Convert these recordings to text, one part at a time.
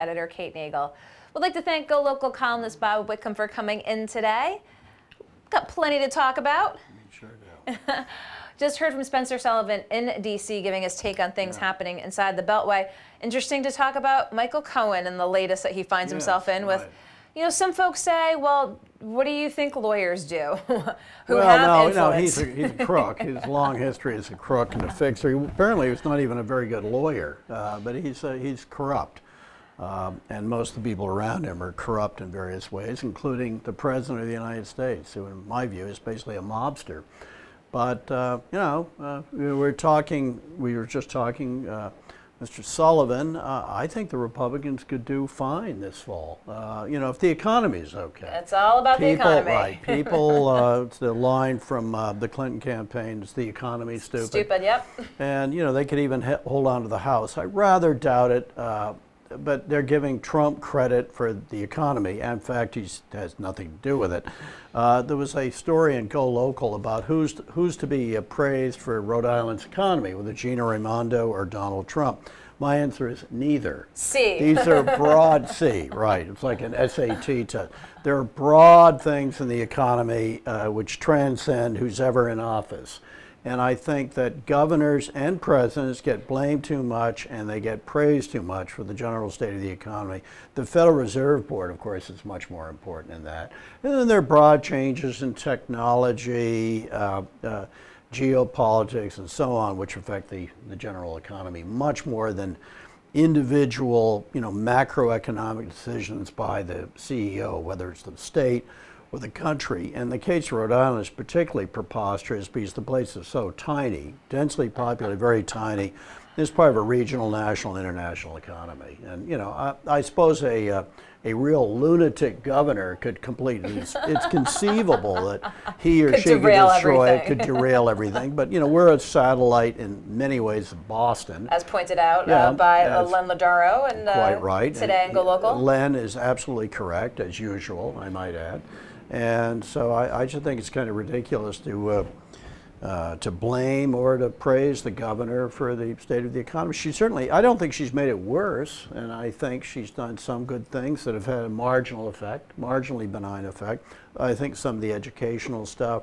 editor Kate Nagel. We'd like to thank GoLocal columnist Bob Whitcomb for coming in today. Got plenty to talk about. Sure do. Just heard from Spencer Sullivan in D.C. giving his take on things happening inside the Beltway. Interesting to talk about Michael Cohen and the latest that he finds himself in with, you know, some folks say, well, what do you think lawyers do who have influence? No, he's a crook. His long history as a crook and a fixer. Apparently, he's not even a very good lawyer, but he's corrupt. And most of the people around him are corrupt in various ways, including the President of the United States, who in my view is basically a mobster. But, you know, we were just talking, Mr. Sullivan, I think the Republicans could do fine this fall, you know, if the economy is okay. It's all about the economy. Right. People, it's the line from the Clinton campaign, is the economy stupid? Stupid, yep. And, you know, they could even hold on to the House. I rather doubt it. But they're giving Trump credit for the economy. In fact, he has nothing to do with it. There was a story in GoLocal about who's to be praised for Rhode Island's economy, whether Gina Raimondo or Donald Trump. My answer is neither. C. These are broad C, right. It's like an SAT test. There are broad things in the economy which transcend who's ever in office. And I think that governors and presidents get blamed too much and they get praised too much for the general state of the economy. The Federal Reserve Board, of course, is much more important in that. And then there are broad changes in technology, geopolitics, and so on, which affect the general economy much more than individual, you know, macroeconomic decisions by the CEO, whether it's the state or the country. And the case of Rhode Island is particularly preposterous because the place is so tiny, densely populated, very tiny. It's part of a regional, national, international economy. And, you know, I suppose a real lunatic governor could complete these. It's conceivable that he or she could destroy it, could derail everything. But, you know, we're a satellite in many ways of Boston. As pointed out by Len Ladaro and quite right. Today in GoLocal. Len is absolutely correct, as usual, I might add. And so I just think it's kind of ridiculous to blame or to praise the governor for the state of the economy. She certainly, I don't think she's made it worse, and I think she's done some good things that have had a marginal effect, marginally benign effect. I think some of the educational stuff.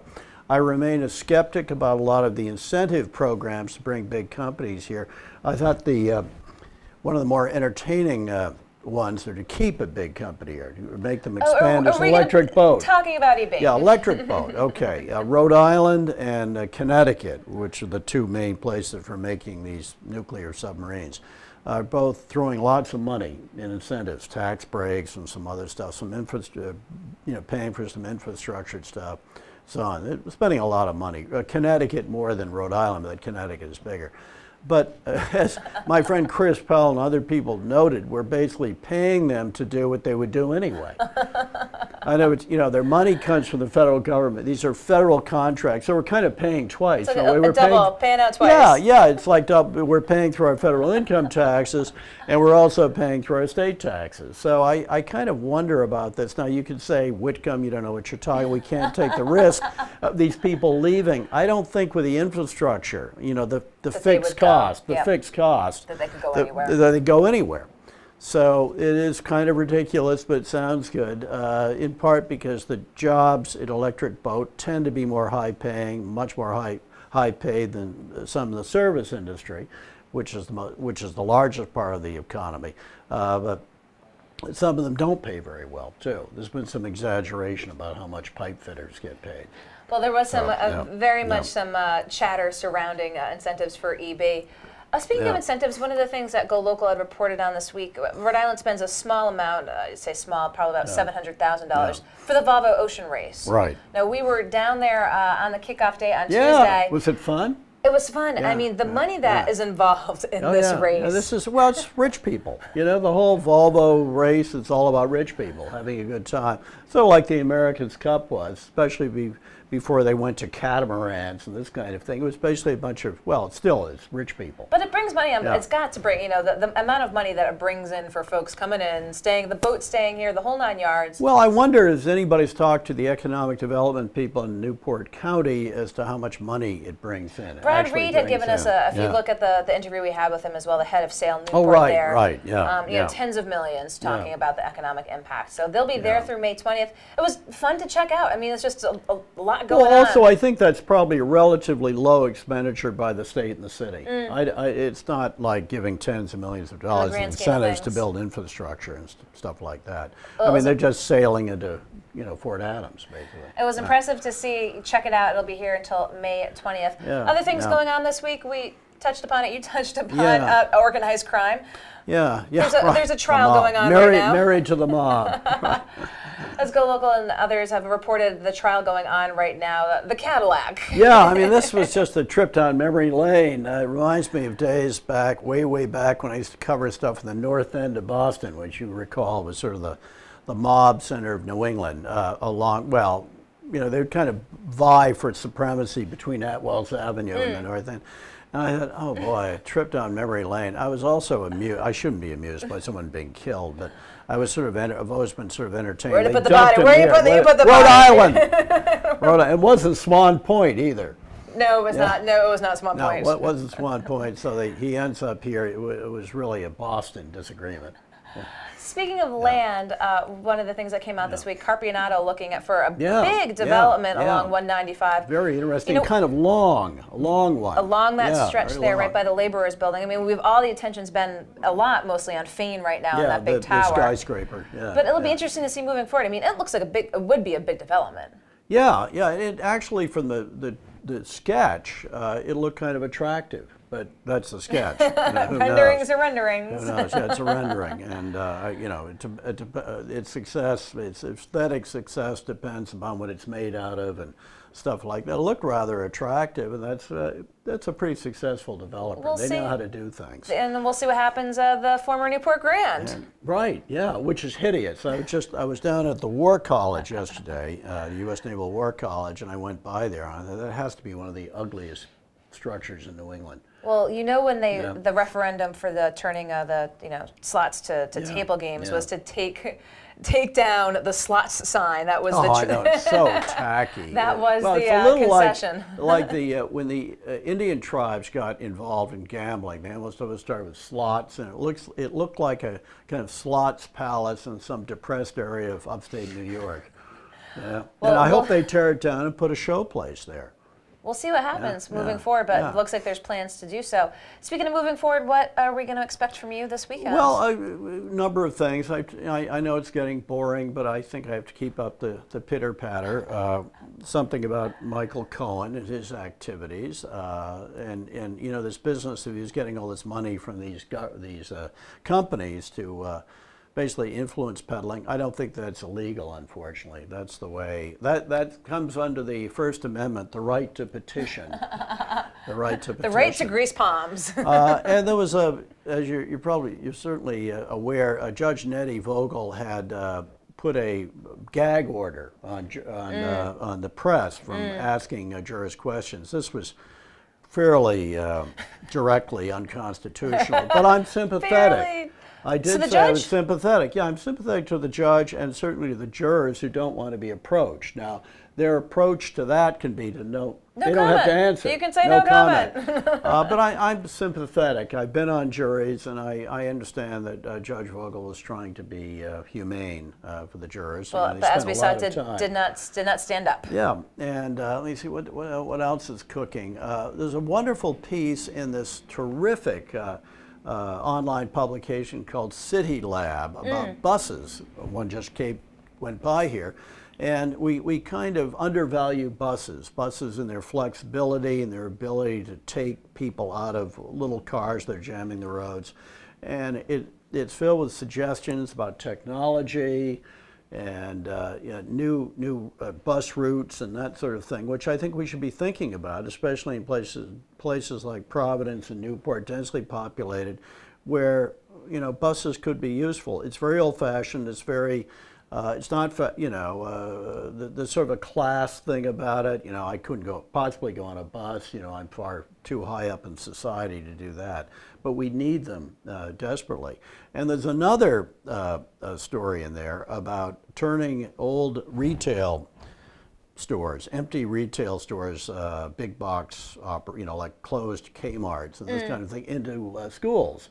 I remain a skeptic about a lot of the incentive programs to bring big companies here. I thought one of the more entertaining ones are to keep a big company or to make them expand as electric boat. Talking about EB. Yeah, electric boat, okay. Rhode Island and Connecticut, which are the two main places for making these nuclear submarines, are both throwing lots of money in incentives, tax breaks and some other stuff, some infrastructure, you know, paying for some infrastructure stuff, so on. They're spending a lot of money. Connecticut more than Rhode Island, but Connecticut is bigger. But as my friend Chris Pell and other people noted, we're basically paying them to do what they would do anyway. I know, you know, their money comes from the federal government. These are federal contracts, so we're kind of paying twice. So we're paying out twice. Yeah, it's like we're paying through our federal income taxes, and we're also paying through our state taxes. So I kind of wonder about this. Now, you could say, Whitcomb, you don't know what you're talking. We can't take the risk of these people leaving. I don't think with the infrastructure, you know, the fixed cost, fixed cost, that they could go anywhere. That they go anywhere. So it is kind of ridiculous, but it sounds good, in part because the jobs at Electric Boat tend to be more high-paying, much more high paid than some of the service industry, which is the largest part of the economy. But some of them don't pay very well, too. There's been some exaggeration about how much pipe fitters get paid. Well, there was some very much some chatter surrounding incentives for EB. Speaking of incentives, one of the things that GoLocal had reported on this week, Rhode Island spends a small amount, I'd say small, probably about $700,000 for the Volvo Ocean Race. Right. Now, we were down there on the kickoff day on Tuesday. Was it fun? It was fun. I mean, the money that is involved in this race. Yeah, this is, well, it's rich people. You know, the whole Volvo race, it's all about rich people having a good time. So like the America's Cup was, especially before they went to catamarans and this kind of thing. It was basically a bunch of, well, it still is, rich people. But it brings money. It's got to bring, you know, the amount of money that it brings in for folks coming in, staying, the boat staying here, the whole 9 yards. Well, I wonder if anybody's talked to the economic development people in Newport County as to how much money it brings in. Brad Reed had given us if you look at the interview we had with him as well, the head of sale Newport you know, tens of millions talking about the economic impact. So they'll be there through May 20th. It was fun to check out. I mean, it's just a lot going on. Well, also, I think that's probably a relatively low expenditure by the state and the city. It's not like giving tens of millions of dollars in incentives to build infrastructure and stuff like that. I mean, they're just sailing into, you know, Fort Adams, basically. It was impressive to see. Check it out. It'll be here until May 20th. Other things going on this week, we touched upon it. You touched upon organized crime. There's a trial going on right now. Married to the mob. As GoLocal and others have reported the trial going on right now, the Cadillac. I mean, this was just a trip down memory lane. It reminds me of days back, way back when I used to cover stuff in the north end of Boston, which you recall was sort of the mob center of New England, well, you know, they would kind of vie for supremacy between Atwells Avenue and the north end. And I thought, oh boy, a trip down memory lane. I was also amused. I shouldn't be amused by someone being killed, but I was sort of, I've always been sort of entertained. Where to put the body? Where you put the body? Rhode Island. Rhode Island. It wasn't Swan Point either. No, it was not. No, it was not Swan Point. No, it wasn't Swan Point. So he ends up here. It was really a Boston disagreement. Speaking of land, one of the things that came out this week, Carpianato looking at for a big development along 195. Very interesting, you know, kind of a long one. Along that stretch there, right by the Laborers Building. I mean, all the attention's been a lot mostly on Fane right now, in that big tower. The skyscraper. But it'll be interesting to see moving forward. I mean, it looks like it would be a big development. It actually, from the sketch, it looked kind of attractive. But that's a sketch. You know, renderings are renderings. Who knows? Yeah, it's a rendering, and you know, its success, its aesthetic success depends upon what it's made out of and stuff like that. It looked rather attractive, and that's a pretty successful developer. They know how to do things. And then we'll see what happens at the former Newport Grand. Right. Yeah, which is hideous. I was down at the War College yesterday, the U.S. Naval War College, and I went by there. And that has to be one of the ugliest structures in New England. Well, you know, when the referendum for the turning the slots to table games was to take down the slots sign. That was I know, it's so tacky. That was the concession. Like when the Indian tribes got involved in gambling, they almost always started with slots, and it looked like a kind of slots palace in some depressed area of upstate New York. Well, and I hope they tear it down and put a show place there. We'll see what happens moving forward, but it looks like there's plans to do so. Speaking of moving forward, what are we going to expect from you this weekend? Well, a number of things. I know it's getting boring, but I think I have to keep up the pitter-patter. Something about Michael Cohen and his activities, and you know, this business of he's getting all this money from these companies to basically influence peddling. I don't think that's illegal, unfortunately. That's the way, that comes under the First Amendment, the right to petition. The right to petition. The right to grease palms. And there was as you're certainly aware, Judge Nettie Vogel had put a gag order on the press from asking jurors questions. This was fairly directly unconstitutional, but I'm sympathetic. I did say I was sympathetic. Yeah, I'm sympathetic to the judge and certainly to the jurors who don't want to be approached. Now, their approach to that can be to they don't have to answer. You can say no comment. But I'm sympathetic. I've been on juries, and I understand that Judge Vogel was trying to be humane for the jurors. Well, but as we saw, did not stand up. Yeah, and let me see what else is cooking. There's a wonderful piece in this terrific online publication called City Lab about buses. One just went by here, and we kind of undervalue buses in their flexibility and their ability to take people out of little cars that are jamming the roads. And it's filled with suggestions about technology and new bus routes and that sort of thing, which I think we should be thinking about, especially in places like Providence and Newport, densely populated, where buses could be useful. It's very old-fashioned. It's very it's not, the sort of a class thing about it. I couldn't possibly go on a bus. I'm far too high up in society to do that. But we need them desperately. And there's another story in there about turning old retail stores, empty retail stores, big box, like closed Kmarts and this kind of thing into schools.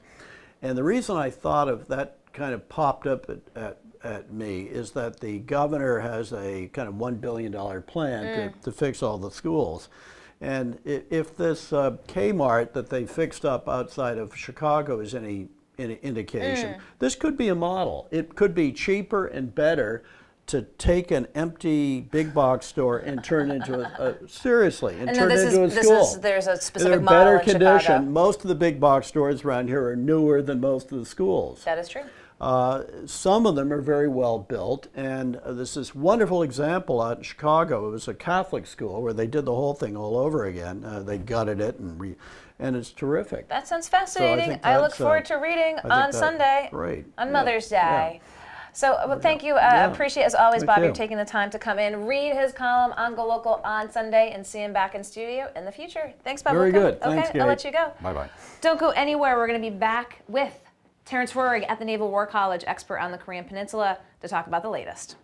And the reason I thought of that kind of popped up at me is that the governor has a kind of $1 billion plan to fix all the schools. And if this Kmart that they fixed up outside of Chicago is any indication, this could be a model. It could be cheaper and better to take an empty big box store and turn it into seriously, and turn it into a school. There's a specific in model better in condition. Chicago. Most of the big box stores around here are newer than most of the schools. That is true. Some of them are very well built, and there's this wonderful example out in Chicago. It was a Catholic school where they did the whole thing all over again. They gutted it, and it's terrific. That sounds fascinating. So I look forward to reading on Sunday, on Mother's Day. Yeah. So thank you. Appreciate, as always, Bob, you taking the time to come in, read his column on GoLocal on Sunday, and see him back in studio in the future. Thanks, Bob. Very good. Okay, Thanks, Kate. I'll let you go. Bye-bye. Don't go anywhere. We're going to be back with Terrence Rohrig at the Naval War College, expert on the Korean Peninsula, to talk about the latest.